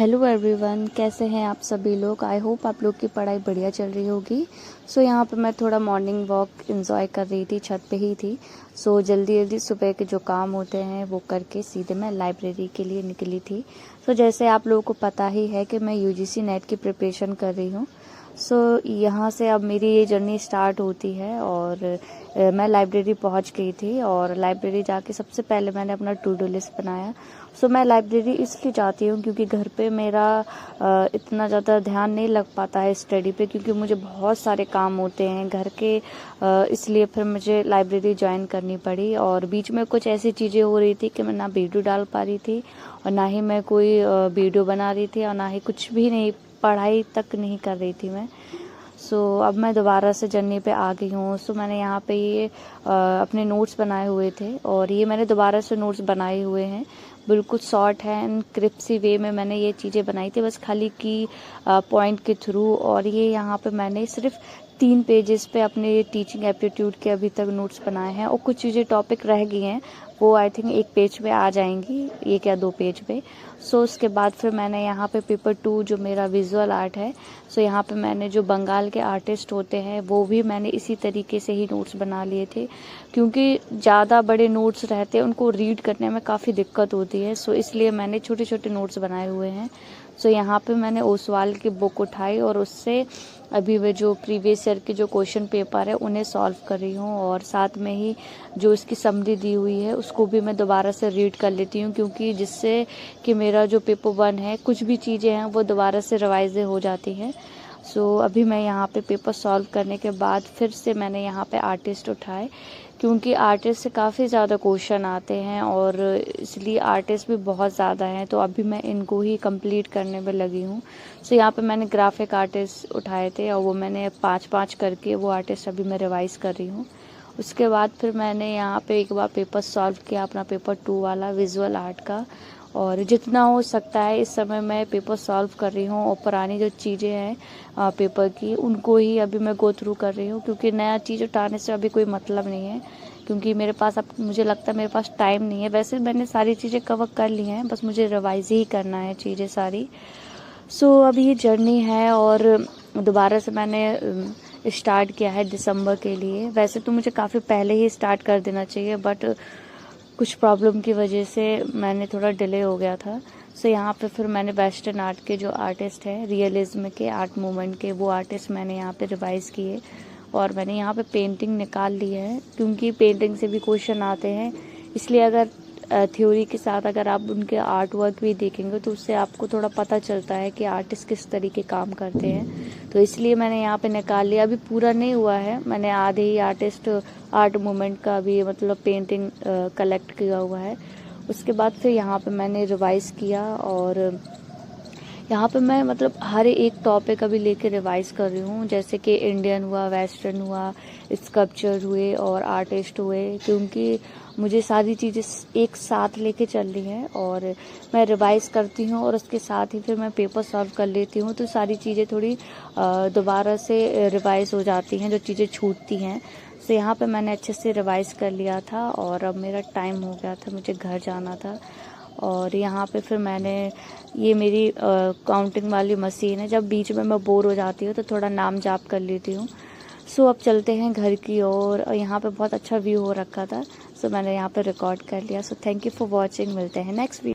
Hello everyone, कैसे हैं आप सभी लोग। आई होप आप लोग की पढ़ाई बढ़िया चल रही होगी। यहाँ पे मैं थोड़ा मॉर्निंग वॉक एंजॉय कर रही थी, छत पे ही थी। जल्दी जल्दी सुबह के जो काम होते हैं वो करके सीधे मैं लाइब्रेरी के लिए निकली थी। जैसे आप लोगों को पता ही है कि मैं यूजीसी नेट की प्रिपरेशन कर रही हूँ। यहाँ से अब मेरी ये जर्नी स्टार्ट होती है और मैं लाइब्रेरी पहुँच गई थी और लाइब्रेरी जाके सबसे पहले मैंने अपना टू डू लिस्ट बनाया। मैं लाइब्रेरी इसलिए जाती हूँ क्योंकि घर पे मेरा इतना ज़्यादा ध्यान नहीं लग पाता है स्टडी पे, क्योंकि मुझे बहुत सारे काम होते हैं घर के। इसलिए फिर मुझे लाइब्रेरी ज्वाइन करनी पड़ी और बीच में कुछ ऐसी चीज़ें हो रही थी कि मैं ना वीडियो डाल पा रही थी और ना ही मैं कोई वीडियो बना रही थी और ना ही कुछ भी नहीं, पढ़ाई तक नहीं कर रही थी मैं। अब मैं दोबारा से जर्नी पे आ गई हूँ। मैंने यहाँ पे ये अपने नोट्स बनाए हुए थे और ये मैंने दोबारा से नोट्स बनाए हुए हैं। बिल्कुल शॉर्ट हैंड क्रिप्सी वे में मैंने ये चीज़ें बनाई थी, बस खाली की पॉइंट के थ्रू। और ये यहाँ पे मैंने सिर्फ 3 पेजेस पे अपने टीचिंग एप्टीट्यूड के अभी तक नोट्स बनाए हैं और कुछ चीज़ें टॉपिक रह गई हैं, वो आई थिंक 1 पेज पे आ जाएंगी, 1 या 2 पेज पे। उसके बाद फिर मैंने यहाँ पे पेपर 2 जो मेरा विजुअल आर्ट है, यहाँ पे मैंने जो बंगाल के आर्टिस्ट होते हैं वो भी मैंने इसी तरीके से ही नोट्स बना लिए थे, क्योंकि ज़्यादा बड़े नोट्स रहते हैं उनको रीड करने में काफ़ी दिक्कत होती है। इसलिए मैंने छोटे छोटे नोट्स बनाए हुए हैं। यहाँ पे मैंने ओसवाल की बुक उठाई और उससे अभी वे जो प्रीवियस ईयर के जो क्वेश्चन पेपर है उन्हें सॉल्व कर रही हूँ और साथ में ही जो इसकी समरी दी हुई है उसको भी मैं दोबारा से रीड कर लेती हूँ, क्योंकि जिससे कि मेरा जो पेपर 1 है कुछ भी चीज़ें हैं वो दोबारा से रिवाइज हो जाती हैं। अभी मैं यहाँ पे पेपर सॉल्व करने के बाद फिर से मैंने यहाँ पे आर्टिस्ट उठाए, क्योंकि आर्टिस्ट से काफ़ी ज़्यादा क्वेश्चन आते हैं और इसलिए आर्टिस्ट भी बहुत ज़्यादा हैं, तो अभी मैं इनको ही कंप्लीट करने में लगी हूँ। यहाँ पे मैंने ग्राफिक आर्टिस्ट उठाए थे और वो मैंने 5-5 करके वो आर्टिस्ट अभी मैं रिवाइज़ कर रही हूँ। उसके बाद फिर मैंने यहाँ पे एक बार पेपर सॉल्व किया अपना पेपर 2 वाला विजुअल आर्ट का, और जितना हो सकता है इस समय मैं पेपर सॉल्व कर रही हूँ और पुरानी जो चीज़ें हैं पेपर की उनको ही अभी मैं गो थ्रू कर रही हूँ, क्योंकि नया चीज़ उठाने से अभी कोई मतलब नहीं है, क्योंकि मेरे पास अब मुझे लगता है मेरे पास टाइम नहीं है। वैसे मैंने सारी चीज़ें कवर कर ली हैं, बस मुझे रिवाइज ही करना है चीज़ें सारी। अभी ये जर्नी है और दोबारा से मैंने स्टार्ट किया है दिसंबर के लिए। वैसे तो मुझे काफ़ी पहले ही स्टार्ट कर देना चाहिए, बट कुछ प्रॉब्लम की वजह से मैंने थोड़ा डिले हो गया था। यहाँ पे फिर मैंने वेस्टर्न आर्ट के जो आर्टिस्ट हैं, रियलिज्म के आर्ट मूवमेंट के, वो आर्टिस्ट मैंने यहाँ पे रिवाइज़ किए और मैंने यहाँ पे पेंटिंग निकाल ली है, क्योंकि पेंटिंग से भी क्वेश्चन आते हैं। इसलिए अगर थ्योरी के साथ अगर आप उनके आर्ट वर्क भी देखेंगे तो उससे आपको थोड़ा पता चलता है कि आर्टिस्ट किस तरीके काम करते हैं। तो इसलिए मैंने यहाँ पे निकाल लिया। अभी पूरा नहीं हुआ है, मैंने आधे ही आर्टिस्ट आर्ट मूवमेंट का भी मतलब पेंटिंग कलेक्ट किया हुआ है। उसके बाद फिर यहाँ पे मैंने रिवाइज़ किया और यहाँ पे मैं मतलब हर एक टॉपिक अभी लेके रिवाइज कर रही हूँ, जैसे कि इंडियन हुआ, वेस्टर्न हुआ, स्कल्पचर हुए और आर्टिस्ट हुए, क्योंकि मुझे सारी चीज़ें एक साथ लेके चल रही हैं और मैं रिवाइज करती हूँ और उसके साथ ही फिर मैं पेपर सॉल्व कर लेती हूँ, तो सारी चीज़ें थोड़ी दोबारा से रिवाइज हो जाती हैं जो चीज़ें छूटती हैं। यहाँ पे मैंने अच्छे से रिवाइज कर लिया था और अब मेरा टाइम हो गया था, मुझे घर जाना था। और यहाँ पे फिर मैंने ये मेरी काउंटिंग वाली मशीन है, जब बीच में मैं बोर हो जाती हूँ तो थोड़ा नाम जाप कर लेती हूँ। अब चलते हैं घर की ओर और यहाँ पे बहुत अच्छा व्यू हो रखा था, मैंने यहाँ पे रिकॉर्ड कर लिया। थैंक यू फॉर वॉचिंग, मिलते हैं नेक्स्ट वीडियो।